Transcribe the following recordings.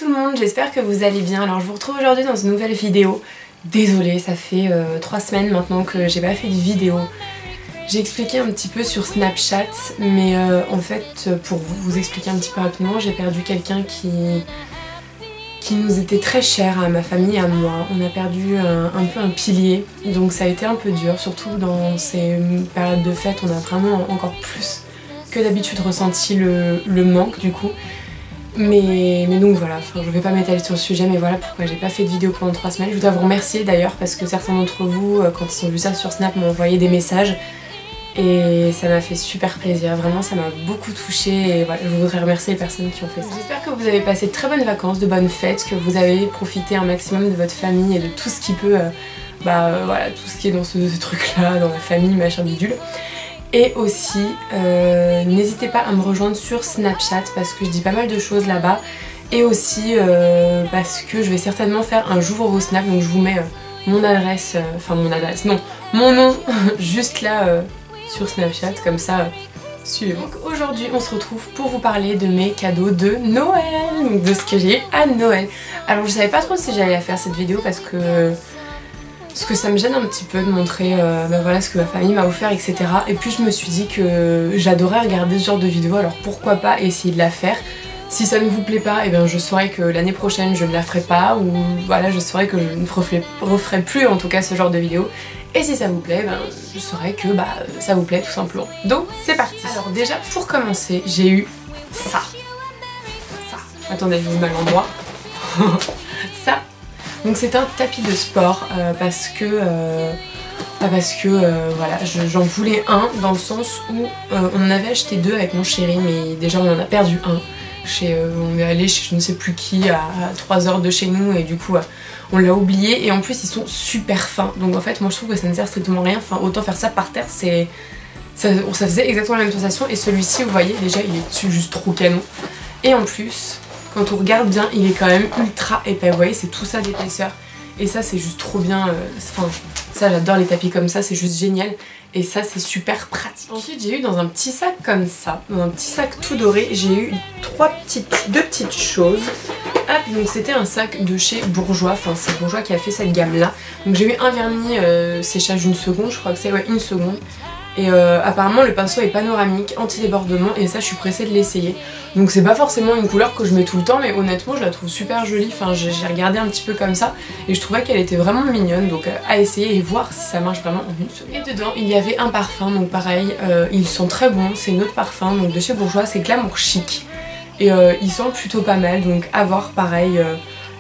tout le monde, j'espère que vous allez bien. Alors je vous retrouve aujourd'hui dans une nouvelle vidéo. Désolée, ça fait 3 semaines maintenant que j'ai pas fait de vidéo. J'ai expliqué un petit peu sur Snapchat, mais en fait pour vous expliquer un petit peu rapidement, j'ai perdu quelqu'un qui nous était très cher à ma famille et à moi. On a perdu un peu un pilier, donc ça a été un peu dur, surtout dans ces périodes de fête, on a vraiment encore plus que d'habitude ressenti le manque du coup. Mais donc voilà, enfin, je vais pas m'étaler sur le sujet, mais voilà pourquoi j'ai pas fait de vidéo pendant 3 semaines. Je voudrais vous remercier d'ailleurs parce que certains d'entre vous, quand ils ont vu ça sur Snap, m'ont envoyé des messages et ça m'a fait super plaisir, vraiment ça m'a beaucoup touchée et voilà, je voudrais remercier les personnes qui ont fait ça. J'espère que vous avez passé de très bonnes vacances, de bonnes fêtes, que vous avez profité un maximum de votre famille et de tout ce qui peut, voilà, tout ce qui est dans ce truc là, dans la famille, machin bidule. Et aussi, n'hésitez pas à me rejoindre sur Snapchat parce que je dis pas mal de choses là-bas. Et aussi parce que je vais certainement faire un j'ouvre vos snaps, donc je vous mets mon adresse, mon nom juste là sur Snapchat, comme ça, suivez-moi. Donc aujourd'hui on se retrouve pour vous parler de mes cadeaux de Noël, de ce que j'ai eu à Noël. Alors je savais pas trop si j'allais faire cette vidéo parce que ça me gêne un petit peu de montrer voilà, ce que ma famille m'a offert, etc. Et puis je me suis dit que j'adorais regarder ce genre de vidéo, alors pourquoi pas essayer de la faire. Si ça ne vous plaît pas, et bien je saurai que l'année prochaine je ne la ferai pas, ou voilà, je saurai que je ne referai plus en tout cas ce genre de vidéo. Et si ça vous plaît, je saurai que ça vous plaît tout simplement. Donc c'est parti. Alors déjà pour commencer, j'ai eu ça. Attendez, je vous mets à l'endroit. Ça. Donc c'est un tapis de sport parce que voilà, j'en voulais un dans le sens où on en avait acheté 2 avec mon chéri, mais déjà on en a perdu un. On est allé chez je ne sais plus qui à 3 heures de chez nous et du coup on l'a oublié, et en plus ils sont super fins, donc en fait moi je trouve que ça ne sert strictement à rien, enfin autant faire ça par terre, ça faisait exactement la même sensation. Et celui-ci vous voyez déjà il est juste trop canon, et en plus quand on regarde bien il est quand même ultra épais, vous voyez c'est tout ça d'épaisseur, et ça c'est juste trop bien, enfin ça j'adore les tapis comme ça, c'est juste génial. Et ça c'est super pratique. Ensuite j'ai eu dans un petit sac comme ça, dans un petit sac tout doré, j'ai eu deux petites choses. Hop, donc c'était un sac de chez Bourjois, enfin c'est Bourjois qui a fait cette gamme là. Donc j'ai eu un vernis séchage 1 seconde, je crois que c'est 1 seconde. Et apparemment le pinceau est panoramique, anti-débordement, et ça je suis pressée de l'essayer. Donc c'est pas forcément une couleur que je mets tout le temps, mais honnêtement je la trouve super jolie. Enfin j'ai regardé un petit peu comme ça et je trouvais qu'elle était vraiment mignonne, donc à essayer et voir si ça marche vraiment en 1 seconde. Et dedans il y avait un parfum, donc pareil, ils sont très bons, c'est notre parfum, donc de chez Bourjois, c'est Glamour Chic. Et il sent plutôt pas mal, donc à voir pareil.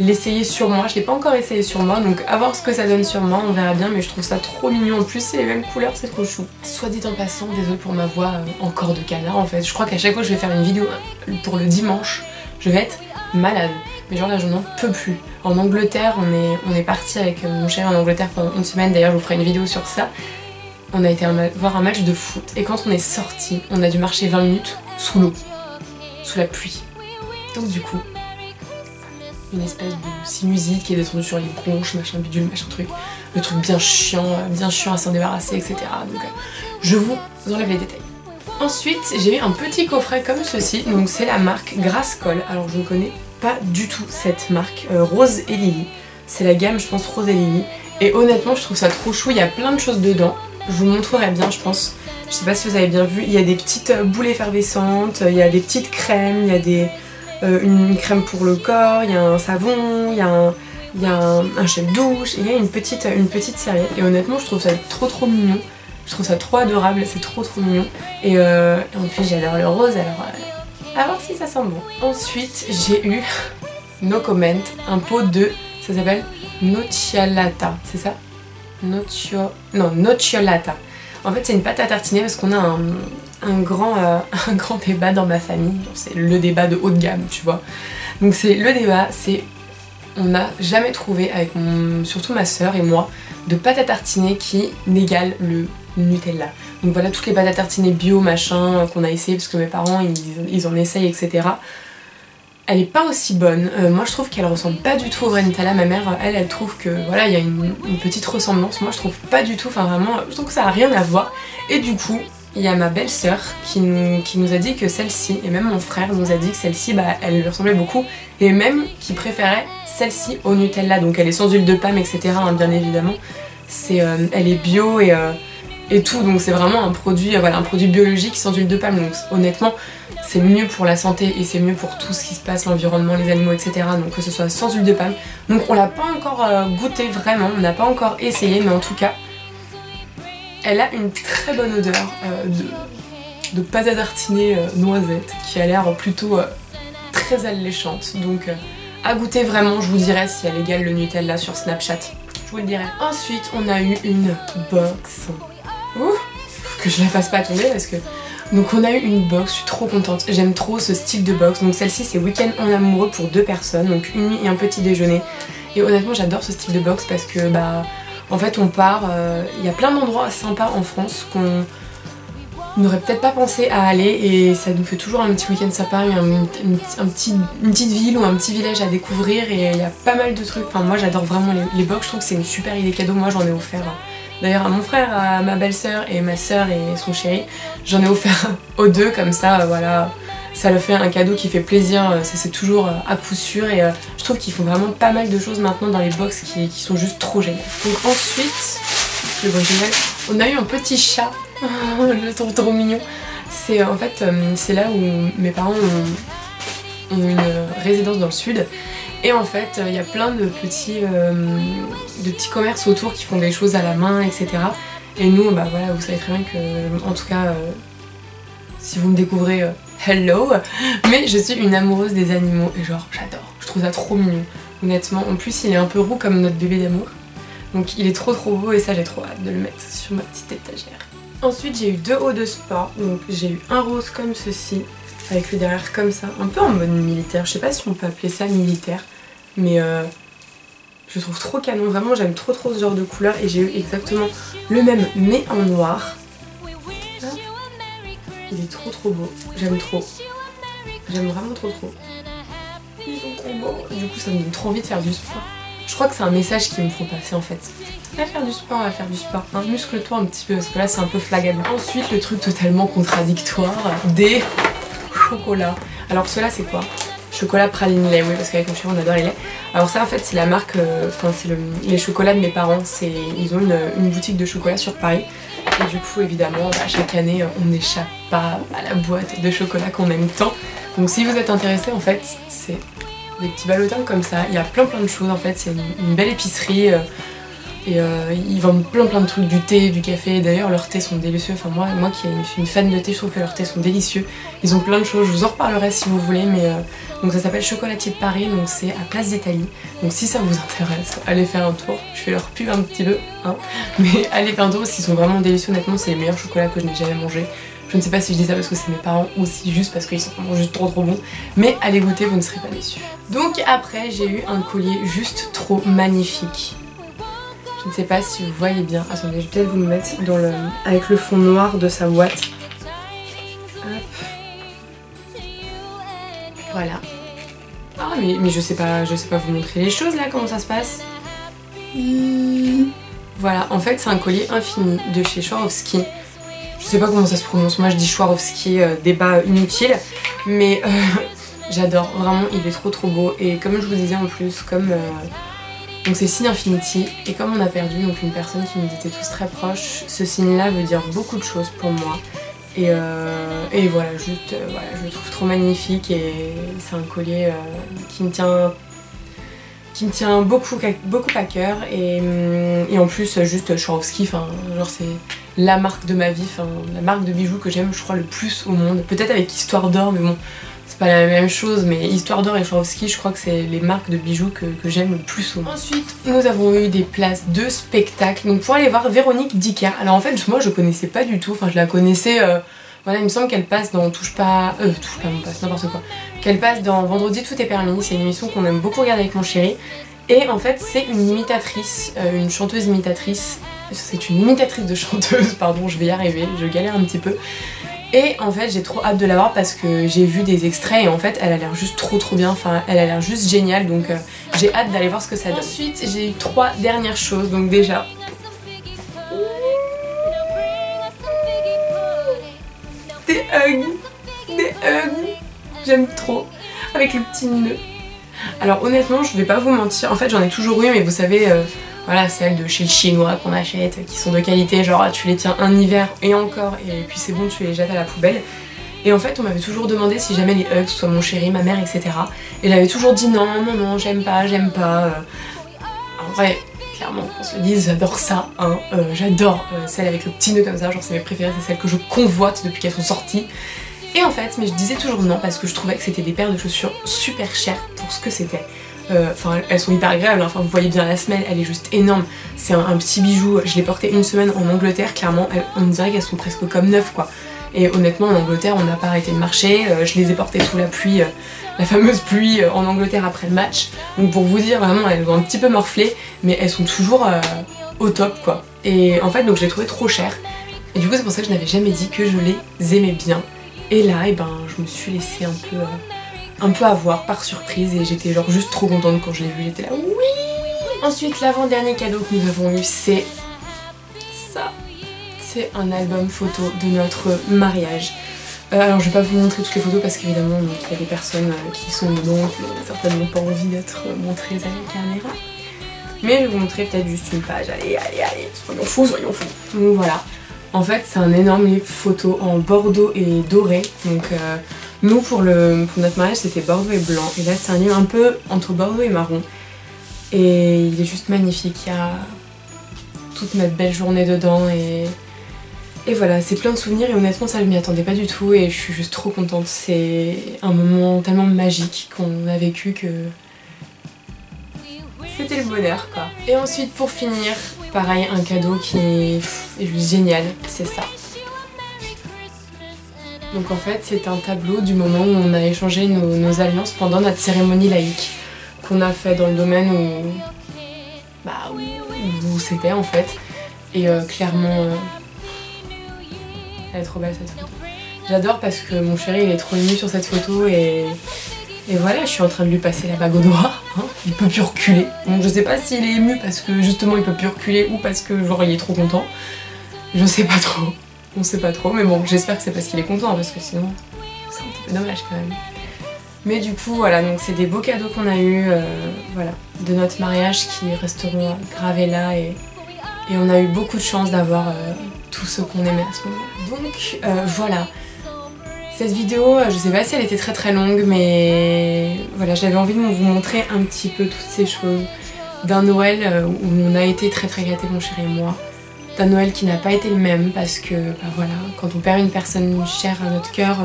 L'essayer sur moi, je l'ai pas encore essayé sur moi, donc à voir ce que ça donne sur moi, on verra bien, mais je trouve ça trop mignon, en plus c'est les mêmes couleurs, c'est trop chou. Soit dit en passant, désolée pour ma voix encore de canard en fait, je crois qu'à chaque fois que je vais faire une vidéo pour le dimanche, je vais être malade, mais genre là je n'en peux plus. En Angleterre, on est parti avec mon chéri en Angleterre pendant 1 semaine, d'ailleurs je vous ferai une vidéo sur ça. On a été voir un match de foot, et quand on est sorti, on a dû marcher 20 minutes sous l'eau, sous la pluie, donc du coup une espèce de sinusite qui est descendue sur les bronches, machin bidule, machin truc. Le truc bien chiant à s'en débarrasser, etc. Donc je vous enlève les détails. Ensuite, j'ai eu un petit coffret comme ceci. Donc c'est la marque Grasscoll. Alors je ne connais pas du tout cette marque. Rose et Lily. C'est la gamme, je pense, Rose et Lily. Et honnêtement, je trouve ça trop chou. Il y a plein de choses dedans. Je vous montrerai bien, je pense. Je sais pas si vous avez bien vu. Il y a des petites boules effervescentes. Il y a des petites crèmes. Il y a une crème pour le corps, il y a un savon, il y a un gel douche, et il y a une petite serviette. Et honnêtement je trouve ça trop mignon, je trouve ça trop adorable, c'est trop mignon. Et en plus j'adore le rose, alors à voir si ça sent bon. Ensuite j'ai eu, no comment, un pot de, ça s'appelle Nocciolata, c'est ça? Nocciolata. En fait c'est une pâte à tartiner parce qu'on a un grand débat dans ma famille, c'est le débat de haut de gamme, tu vois. Donc c'est le débat, c'est on n'a jamais trouvé avec surtout ma soeur et moi de pâte à tartiner qui n'égale le Nutella. Donc voilà, toutes les pâtes à tartiner bio machin qu'on a essayé parce que mes parents ils en essayent, etc. Elle est pas aussi bonne, moi je trouve qu'elle ressemble pas du tout au vrai Nutella. Ma mère elle trouve que voilà il y a une petite ressemblance, moi je trouve pas du tout, enfin vraiment je trouve que ça a rien à voir. Et du coup il y a ma belle-sœur qui nous a dit que celle-ci, et même mon frère nous a dit que celle-ci, bah, elle lui ressemblait beaucoup, et même qu'il préférait celle-ci au Nutella, donc elle est sans huile de palme, etc. hein, bien évidemment. Elle est bio et tout, donc c'est vraiment un produit, voilà, un produit biologique sans huile de palme, donc honnêtement c'est mieux pour la santé et c'est mieux pour tout ce qui se passe, l'environnement, les animaux, etc. Donc que ce soit sans huile de palme. Donc on l'a pas encore goûté vraiment, on n'a pas encore essayé, mais en tout cas elle a une très bonne odeur de pâte à tartiner noisette qui a l'air plutôt très alléchante. Donc à goûter vraiment, je vous dirai si elle égale le Nutella sur Snapchat. Je vous le dirai. Ensuite on a eu une box. Ouh, que je la fasse pas tomber parce que... Donc on a eu une box, je suis trop contente, j'aime trop ce style de box. Donc celle-ci c'est week-end en amoureux pour 2 personnes, donc une nuit et un petit déjeuner. Et honnêtement j'adore ce style de box parce que bah en fait on part, il y a plein d'endroits sympas en France qu'on n'aurait peut-être pas pensé à aller et ça nous fait toujours un petit week-end sympa, une petite ville ou un petit village à découvrir et il y a pas mal de trucs. Enfin moi j'adore vraiment les box, je trouve que c'est une super idée cadeau, moi j'en ai offert. D'ailleurs à mon frère, à ma belle-sœur et ma sœur et son chéri, j'en ai offert aux deux comme ça, voilà, ça leur fait un cadeau qui fait plaisir, c'est toujours à coup sûr et je trouve qu'ils font vraiment pas mal de choses maintenant dans les box qui sont juste trop géniales. Donc ensuite, le original, on a eu un petit chat, je le trouve trop mignon. C'est en fait, c'est là où mes parents ont une résidence dans le sud. Et en fait, il y a plein de petits commerces autour qui font des choses à la main, etc. Et nous, bah voilà, vous savez très bien que, en tout cas, si vous me découvrez, hello, mais je suis une amoureuse des animaux et genre, j'adore. Je trouve ça trop mignon, honnêtement. En plus, il est un peu roux comme notre bébé d'amour. Donc il est trop beau et ça, j'ai trop hâte de le mettre sur ma petite étagère. Ensuite, j'ai eu 2 hauts de sport. Donc j'ai eu un rose comme ceci, avec le derrière comme ça, un peu en mode militaire. Je sais pas si on peut appeler ça militaire. Mais je trouve trop canon, vraiment j'aime trop ce genre de couleur et j'ai eu exactement le même mais en noir. Ah. Il est trop beau, j'aime trop. J'aime vraiment trop. Ils sont trop beaux. Du coup ça me donne trop envie de faire du sport. Je crois que c'est un message qu'il me faut passer en fait. On va faire du sport, hein, muscle-toi un petit peu parce que là c'est un peu flagade. Ensuite le truc totalement contradictoire, des chocolats. Alors ceux-là c'est quoi ? Chocolat praline lait, oui parce qu'avec mon chéri on adore les laits. Alors ça en fait c'est la marque, enfin c'est les chocolats de mes parents, ils ont une boutique de chocolat sur Paris. Et du coup évidemment bah, chaque année on n'échappe pas à la boîte de chocolat qu'on aime tant. Donc si vous êtes intéressé en fait c'est des petits ballotins comme ça, il y a plein de choses en fait, c'est une belle épicerie. Et ils vendent plein de trucs, du thé, du café, d'ailleurs leurs thés sont délicieux, enfin moi qui suis une fan de thé, je trouve que leurs thés sont délicieux. Ils ont plein de choses, je vous en reparlerai si vous voulez, mais donc ça s'appelle Chocolatier de Paris, donc c'est à Place d'Italie. Donc si ça vous intéresse, allez faire un tour, je fais leur pub un petit peu, hein, mais allez faire un tour parce qu'ils sont vraiment délicieux, honnêtement c'est les meilleurs chocolats que je n'ai jamais mangé. Je ne sais pas si je dis ça parce que c'est mes parents ou si juste parce qu'ils sont vraiment juste trop bons, mais allez goûter, vous ne serez pas déçus. Donc après j'ai eu un collier juste trop magnifique. Je ne sais pas si vous voyez bien. Attendez, je vais peut-être vous le mettre avec le fond noir de sa boîte. Hop. Voilà. Ah mais je sais pas vous montrer les choses là, comment ça se passe. Voilà, en fait c'est un collier infini de chez Swarovski. Je sais pas comment ça se prononce, moi je dis Swarovski, débat inutile. Mais j'adore, vraiment il est trop beau. Et comme je vous disais en plus, comme... donc c'est signe Infinity et comme on a perdu donc une personne qui nous était tous très proches, ce signe là veut dire beaucoup de choses pour moi et voilà, juste voilà, je le trouve trop magnifique et c'est un collier qui me tient beaucoup à cœur et en plus juste Swarovski, enfin genre c'est la marque de ma vie, enfin la marque de bijoux que j'aime je crois le plus au monde, peut-être avec Histoire d'Or mais bon c'est pas la même chose, mais Histoire d'Or et Swarovski, je crois que c'est les marques de bijoux que j'aime le plus au monde. Ensuite, nous avons eu des places de spectacle, donc pour aller voir Véronique Dicker. Alors en fait, moi je connaissais pas du tout, enfin je la connaissais, voilà, il me semble qu'elle passe dans Touche pas, on passe, n'importe quoi. Qu'elle passe dans Vendredi tout est permis, c'est une émission qu'on aime beaucoup regarder avec mon chéri. Et en fait, c'est une imitatrice, une chanteuse imitatrice, c'est une imitatrice de chanteuse, pardon, je vais y arriver, je galère un petit peu. Et en fait j'ai trop hâte de la voir parce que j'ai vu des extraits et en fait elle a l'air juste trop bien, enfin elle a l'air juste géniale, donc j'ai hâte d'aller voir ce que ça donne. Ensuite j'ai eu 3 dernières choses, donc déjà hugs, j'aime trop, avec le petit nœud. Alors honnêtement je vais pas vous mentir, en fait j'en ai toujours eu mais vous savez voilà celles de chez le chinois qu'on achète qui sont de qualité, genre tu les tiens un hiver et encore et puis c'est bon tu les jettes à la poubelle. Et en fait on m'avait toujours demandé si jamais les hugs, soit mon chéri, ma mère etc. Et j'avais toujours dit non j'aime pas. En vrai clairement qu'on se le dise, j'adore ça hein. J'adore celle avec le petit nœud comme ça, genre c'est mes préférées, c'est celles que je convoite depuis qu'elles sont sorties. Et en fait, mais je disais toujours non parce que je trouvais que c'était des paires de chaussures super chères pour ce que c'était. Enfin, elles sont hyper agréables, hein. Enfin, vous voyez bien la semelle, elle est juste énorme. C'est un petit bijou, je l'ai porté une semaine en Angleterre, clairement, on dirait qu'elles sont presque comme neuves quoi. Et honnêtement, en Angleterre, on n'a pas arrêté de marcher, je les ai portées sous la pluie, la fameuse pluie en Angleterre après le match. Donc pour vous dire, vraiment, elles ont un petit peu morflé, mais elles sont toujours au top quoi. Et en fait, donc je les trouvais trop chères. Et du coup, c'est pour ça que je n'avais jamais dit que je les aimais bien. Et là, et ben, je me suis laissée un peu avoir par surprise et j'étais genre juste trop contente quand je l'ai vu, j'étais là oui. Ensuite, l'avant-dernier cadeau que nous avons eu, c'est ça. C'est un album photo de notre mariage. Alors je vais pas vous montrer toutes les photos parce qu'évidemment il y a des personnes qui sont dedans qui n'ont certainement pas envie d'être montrées à la caméra. Mais je vais vous montrer peut-être juste une page, allez, soyons fous. Donc voilà. En fait c'est un énorme livre photo en bordeaux et doré. Donc nous pour notre mariage c'était bordeaux et blanc. Et là c'est un livre un peu entre bordeaux et marron. Et il est juste magnifique, il y a toute notre belle journée dedans et voilà, c'est plein de souvenirs et honnêtement ça je m'y attendais pas du tout et je suis juste trop contente. C'est un moment tellement magique qu'on a vécu que c'était le bonheur quoi. Et ensuite pour finir, pareil un cadeau qui est juste génial, c'est ça. Donc en fait c'est un tableau du moment où on a échangé nos alliances pendant notre cérémonie laïque qu'on a fait dans le domaine où c'était en fait. Et clairement elle est trop belle cette photo. J'adore parce que mon chéri il est trop ému sur cette photo et voilà, je suis en train de lui passer la bague au doigt, hein, il peut plus reculer. Donc je sais pas s'il est ému parce que justement il peut plus reculer ou parce que genre il est trop content. Je sais pas trop, on sait pas trop, mais bon j'espère que c'est parce qu'il est content parce que sinon c'est un petit peu dommage quand même. Mais du coup voilà, donc c'est des beaux cadeaux qu'on a eu voilà, de notre mariage qui resteront gravés là et on a eu beaucoup de chance d'avoir tout ce qu'on aimait à ce moment-là. Donc voilà, cette vidéo, je sais pas si elle était très longue, mais voilà, j'avais envie de vous montrer un petit peu toutes ces choses. D'un Noël où on a été très gâtés mon chéri et moi. D'un Noël qui n'a pas été le même parce que voilà, quand on perd une personne chère à notre cœur,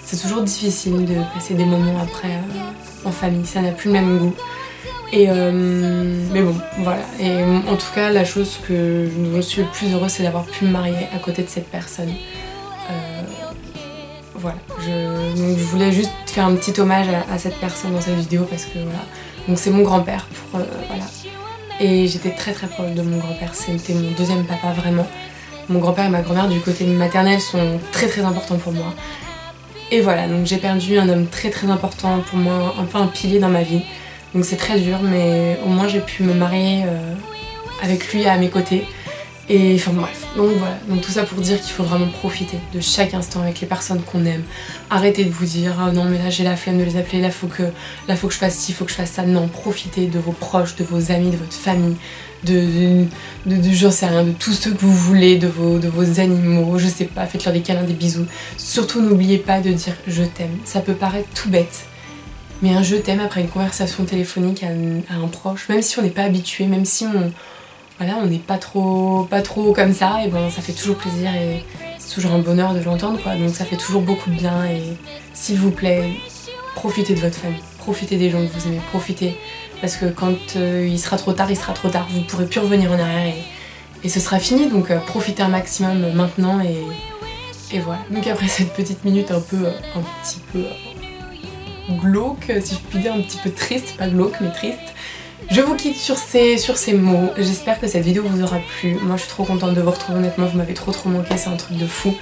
c'est toujours difficile de passer des moments après en famille, ça n'a plus le même goût. Et mais bon, voilà. Et en tout cas, la chose que je suis le plus heureuse, c'est d'avoir pu me marier à côté de cette personne. Voilà. Donc je voulais juste faire un petit hommage à cette personne dans cette vidéo parce que voilà. Donc c'est mon grand-père, voilà. Et j'étais très proche de mon grand-père. C'était mon deuxième papa vraiment. Mon grand-père et ma grand-mère du côté maternel sont très importants pour moi. Et voilà, donc j'ai perdu un homme très important pour moi, un peu un pilier dans ma vie. Donc c'est très dur, mais au moins j'ai pu me marier avec lui à mes côtés. Et enfin bref, donc voilà, donc tout ça pour dire qu'il faut vraiment profiter de chaque instant avec les personnes qu'on aime. Arrêtez de vous dire ah non mais là j'ai la flemme de les appeler, là faut que je fasse ci, faut que je fasse ça. Non, profitez de vos proches, de vos amis, de votre famille, j'en sais rien, de tout ce que vous voulez, de vos animaux, je sais pas, faites-leur des câlins, des bisous. Surtout n'oubliez pas de dire je t'aime. Ça peut paraître tout bête. Mais un je t'aime après une conversation téléphonique à un proche, même si on n'est pas habitué, même si on n'est pas trop comme ça, et ben ça fait toujours plaisir et c'est toujours un bonheur de l'entendre quoi. Donc ça fait toujours beaucoup de bien et s'il vous plaît, profitez de votre famille, profitez des gens que vous aimez, profitez parce que quand il sera trop tard, vous pourrez plus revenir en arrière et ce sera fini. Donc profitez un maximum maintenant et voilà. Donc après cette petite minute un petit peu glauque, si je puis dire, un petit peu triste, pas glauque mais triste. Je vous quitte sur ces mots, j'espère que cette vidéo vous aura plu. Moi je suis trop contente de vous retrouver, honnêtement vous m'avez trop manqué, c'est un truc de fou.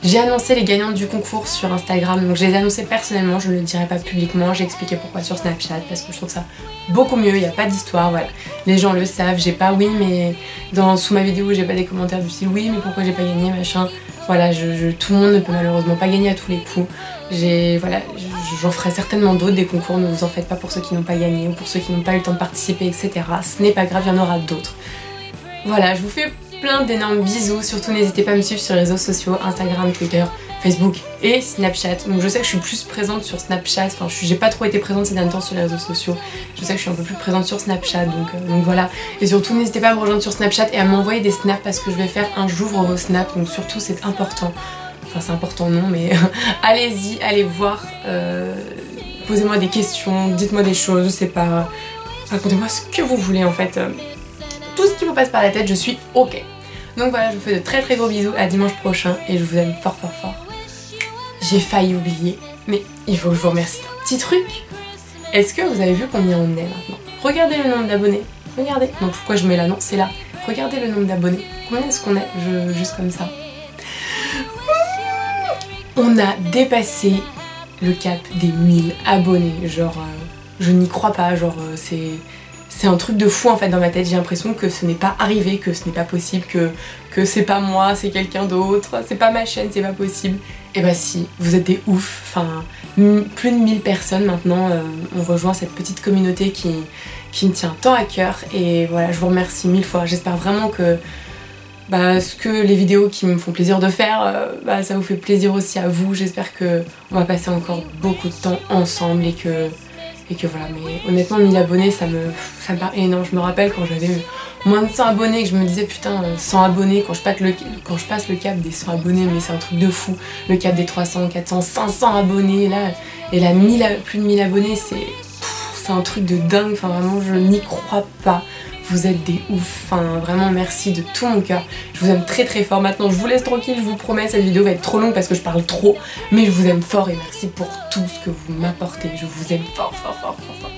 J'ai annoncé les gagnantes du concours sur Instagram, donc je les ai annoncées personnellement, je ne le dirai pas publiquement. J'ai expliqué pourquoi sur Snapchat, parce que je trouve ça beaucoup mieux, il n'y a pas d'histoire, voilà. Les gens le savent, j'ai pas oui mais sous ma vidéo j'ai pas des commentaires du style oui mais pourquoi j'ai pas gagné machin. Voilà, tout le monde ne peut malheureusement pas gagner à tous les coups. Voilà, j'en ferai certainement d'autres, des concours, ne vous en faites pas pour ceux qui n'ont pas gagné ou pour ceux qui n'ont pas eu le temps de participer, etc. Ce n'est pas grave, il y en aura d'autres. Voilà, je vous fais plein d'énormes bisous, surtout n'hésitez pas à me suivre sur les réseaux sociaux, Instagram, Twitter, Facebook et Snapchat. Donc je sais que je suis plus présente sur Snapchat, enfin j'ai pas trop été présente ces derniers temps sur les réseaux sociaux. Je sais que je suis un peu plus présente sur Snapchat, donc voilà. Et surtout n'hésitez pas à me rejoindre sur Snapchat et à m'envoyer des snaps parce que je vais faire un j'ouvre vos snaps, donc surtout c'est important. Enfin c'est important non mais allez-y, allez voir, posez-moi des questions, dites-moi des choses, je sais pas, racontez-moi ce que vous voulez en fait. Tout ce qui vous passe par la tête, je suis ok. Donc voilà, je vous fais de très très gros bisous, à dimanche prochain et je vous aime fort fort fort. J'ai failli oublier, mais il faut que je vous remercie d'un petit truc. Est-ce que vous avez vu combien on est maintenant? Regardez le nombre d'abonnés, regardez. Non, pourquoi je mets là? Non, c'est là. Regardez le nombre d'abonnés. Combien est-ce qu'on est? Juste comme ça. On a dépassé le cap des 1000 abonnés. Genre, je n'y crois pas, genre c'est un truc de fou en fait dans ma tête, j'ai l'impression que ce n'est pas arrivé, que ce n'est pas possible, que c'est pas moi, c'est quelqu'un d'autre, c'est pas ma chaîne, c'est pas possible. Et bah si, vous êtes des ouf, enfin plus de 1000 personnes maintenant ont rejoint cette petite communauté qui me tient tant à cœur et voilà, je vous remercie 1000 fois, j'espère vraiment que les vidéos qui me font plaisir de faire, ça vous fait plaisir aussi à vous, j'espère que on va passer encore beaucoup de temps ensemble et que voilà, mais honnêtement 1000 abonnés ça me paraît énorme. Je me rappelle quand j'avais moins de 100 abonnés que je me disais putain 100 abonnés quand je passe le cap des 100 abonnés, mais c'est un truc de fou, le cap des 300, 400, 500 abonnés là, et là plus de 1000 abonnés c'est un truc de dingue, enfin vraiment je n'y crois pas. Vous êtes des ouf, enfin vraiment merci de tout mon cœur. Je vous aime très très fort. Maintenant je vous laisse tranquille, je vous promets, cette vidéo va être trop longue parce que je parle trop. Mais je vous aime fort et merci pour tout ce que vous m'apportez. Je vous aime fort fort fort fort fort.